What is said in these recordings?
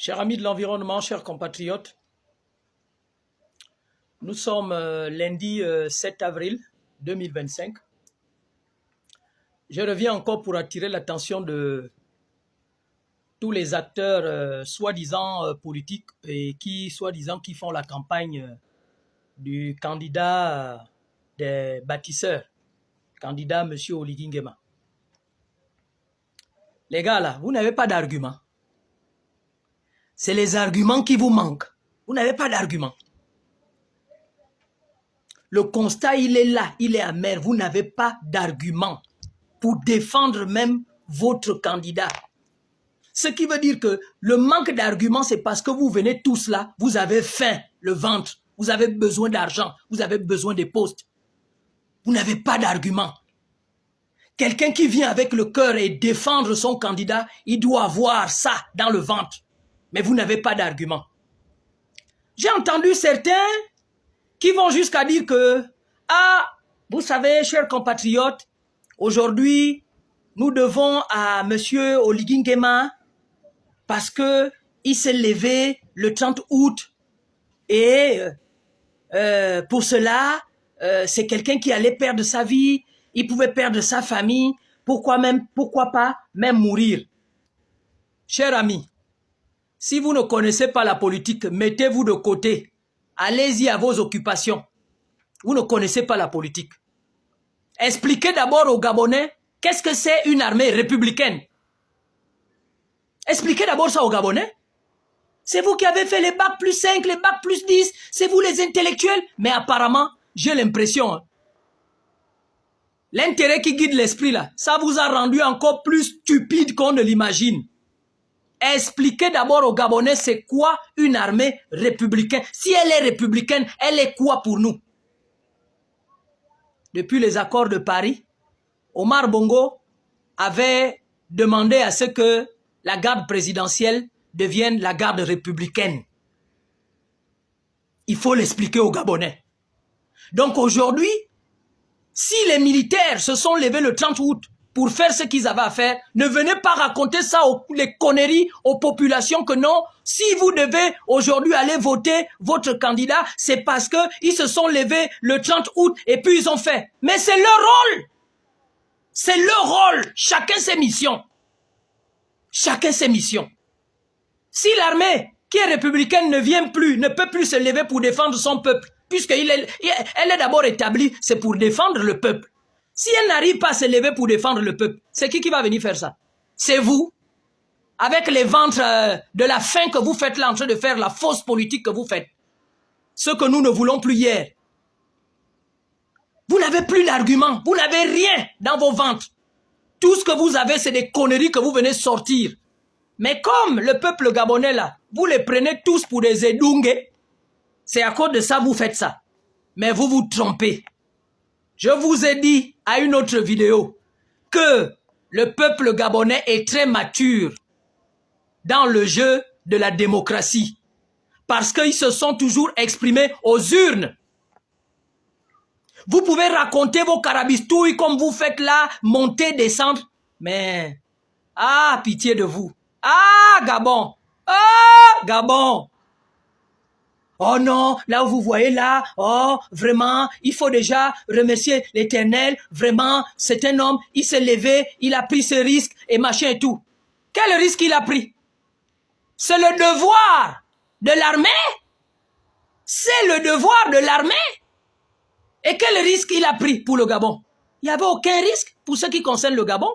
Chers amis de l'environnement, chers compatriotes, nous sommes lundi 7 avril 2025. Je reviens encore pour attirer l'attention de tous les acteurs soi-disant politiques et qui, soi-disant, qui font la campagne du candidat des bâtisseurs, candidat M. Oligui Nguema. Les gars là, vous n'avez pas d'argument. C'est les arguments qui vous manquent. Vous n'avez pas d'argument. Le constat, il est là, il est amer. Vous n'avez pas d'argument pour défendre même votre candidat. Ce qui veut dire que le manque d'arguments, c'est parce que vous venez tous là, vous avez faim, le ventre, vous avez besoin d'argent, vous avez besoin des postes. Vous n'avez pas d'argument. Quelqu'un qui vient avec le cœur et défendre son candidat, il doit avoir ça dans le ventre. Mais vous n'avez pas d'argument. J'ai entendu certains qui vont jusqu'à dire que, vous savez, chers compatriotes, aujourd'hui, nous devons à M. Oligui Nguema parce que il s'est levé le 30 août et pour cela, c'est quelqu'un qui allait perdre sa vie, il pouvait perdre sa famille, pourquoi pas même mourir. Chers amis, si vous ne connaissez pas la politique, mettez-vous de côté. Allez-y à vos occupations. Vous ne connaissez pas la politique. Expliquez d'abord aux Gabonais qu'est-ce que c'est une armée républicaine. Expliquez d'abord ça aux Gabonais. C'est vous qui avez fait les bacs plus 5, les bacs plus 10. C'est vous les intellectuels. Mais apparemment, j'ai l'impression, l'intérêt qui guide l'esprit là, ça vous a rendu encore plus stupide qu'on ne l'imagine. Expliquez d'abord aux Gabonais c'est quoi une armée républicaine. Si elle est républicaine, elle est quoi pour nous? Depuis les accords de Paris, Omar Bongo avait demandé à ce que la garde présidentielle devienne la garde républicaine. Il faut l'expliquer aux Gabonais. Donc aujourd'hui, si les militaires se sont levés le 30 août pour faire ce qu'ils avaient à faire, ne venez pas raconter ça les conneries aux populations que non, si vous devez aujourd'hui aller voter votre candidat, c'est parce qu'ils se sont levés le 30 août et puis ils ont fait. Mais c'est leur rôle. C'est leur rôle. Chacun ses missions. Chacun ses missions. Si l'armée qui est républicaine ne peut plus se lever pour défendre son peuple, puisqu'elle est d'abord établie, c'est pour défendre le peuple. Si elle n'arrive pas à se lever pour défendre le peuple, c'est qui va venir faire ça? C'est vous, avec les ventres de la faim que vous faites là, en train de faire la fausse politique que vous faites. Ce que nous ne voulons plus hier. Vous n'avez plus d'arguments, vous n'avez rien dans vos ventres. Tout ce que vous avez, c'est des conneries que vous venez sortir. Mais comme le peuple gabonais là, vous les prenez tous pour des édungés, c'est à cause de ça que vous faites ça. Mais vous vous trompez. Je vous ai dit à une autre vidéo que le peuple gabonais est très mature dans le jeu de la démocratie. Parce qu'ils se sont toujours exprimés aux urnes. Vous pouvez raconter vos carabistouilles comme vous faites là, monter, descendre. Mais, pitié de vous. Gabon. Gabon. Oh non, là où vous voyez là, vraiment, il faut déjà remercier l'Éternel, vraiment, c'est un homme, il s'est levé, il a pris ce risque et machin et tout. Quel risque il a pris? C'est le devoir de l'armée. C'est le devoir de l'armée. Et quel risque il a pris pour le Gabon? Il n'y avait aucun risque pour ce qui concerne le Gabon,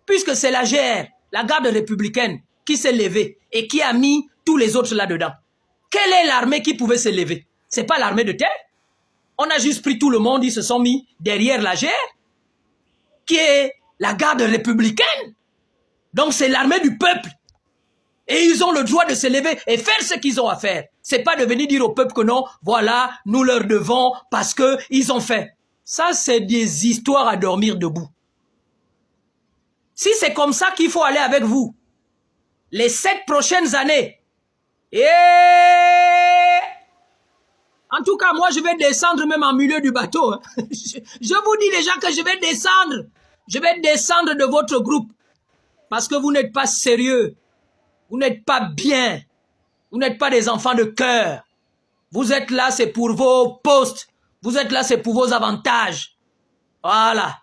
puisque c'est la GR, la garde républicaine, qui s'est levée et qui a mis tous les autres là-dedans. Quelle est l'armée qui pouvait se lever? C'est pas l'armée de terre. On a juste pris tout le monde, ils se sont mis derrière la GR, qui est la garde républicaine. Donc c'est l'armée du peuple. Et ils ont le droit de se lever et faire ce qu'ils ont à faire. C'est pas de venir dire au peuple que non, voilà, nous leur devons parce que ils ont fait. Ça, c'est des histoires à dormir debout. Si c'est comme ça qu'il faut aller avec vous, les 7 prochaines années, en tout cas, moi, je vais descendre même en milieu du bateau. Hein. Je vous dis déjà que je vais descendre. Je vais descendre de votre groupe. Parce que vous n'êtes pas sérieux. Vous n'êtes pas bien. Vous n'êtes pas des enfants de cœur. Vous êtes là, c'est pour vos postes. Vous êtes là, c'est pour vos avantages. Voilà.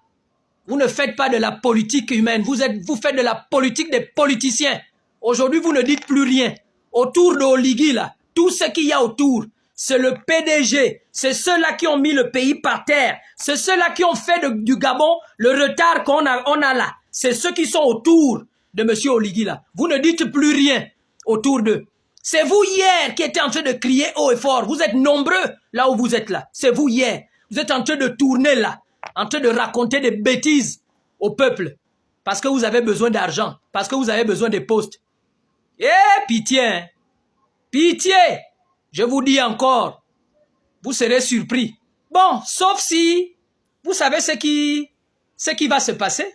Vous ne faites pas de la politique humaine. Vous faites de la politique des politiciens. Aujourd'hui, vous ne dites plus rien. Autour de Oligui, là, tout ce qu'il y a autour, c'est le PDG. C'est ceux-là qui ont mis le pays par terre. C'est ceux-là qui ont fait du Gabon le retard qu'on a là. C'est ceux qui sont autour de M. Oligui, là. Vous ne dites plus rien autour d'eux. C'est vous hier qui étiez en train de crier haut et fort. Vous êtes nombreux là où vous êtes là. C'est vous hier. Vous êtes en train de tourner là. En train de raconter des bêtises au peuple. Parce que vous avez besoin d'argent. Parce que vous avez besoin de postes. Eh, pitié. Hein? Pitié. Je vous dis encore. Vous serez surpris. Bon, sauf si vous savez ce qui va se passer.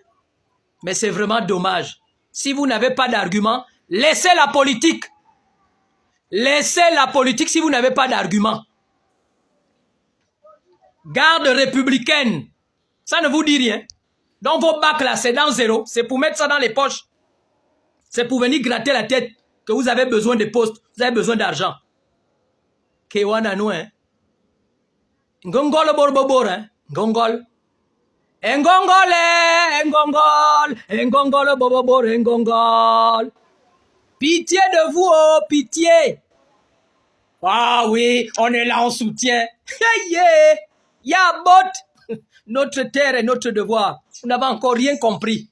Mais c'est vraiment dommage. Si vous n'avez pas d'argument, laissez la politique. Laissez la politique si vous n'avez pas d'argument. Garde républicaine. Ça ne vous dit rien. Donc vos bacs là, c'est dans zéro. C'est pour mettre ça dans les poches. C'est pour venir gratter la tête que vous avez besoin de postes. Vous avez besoin d'argent. Kewana nous, hein. Ngongol borbobor, hein. Ngongol. Ngongol, ngongol. Ngongol borbobor, ngongol. Pitié de vous, oh, pitié. Ah oui, on est là en soutien. Yeah, yeah, but notre terre et notre devoir. Vous n'avez encore rien compris.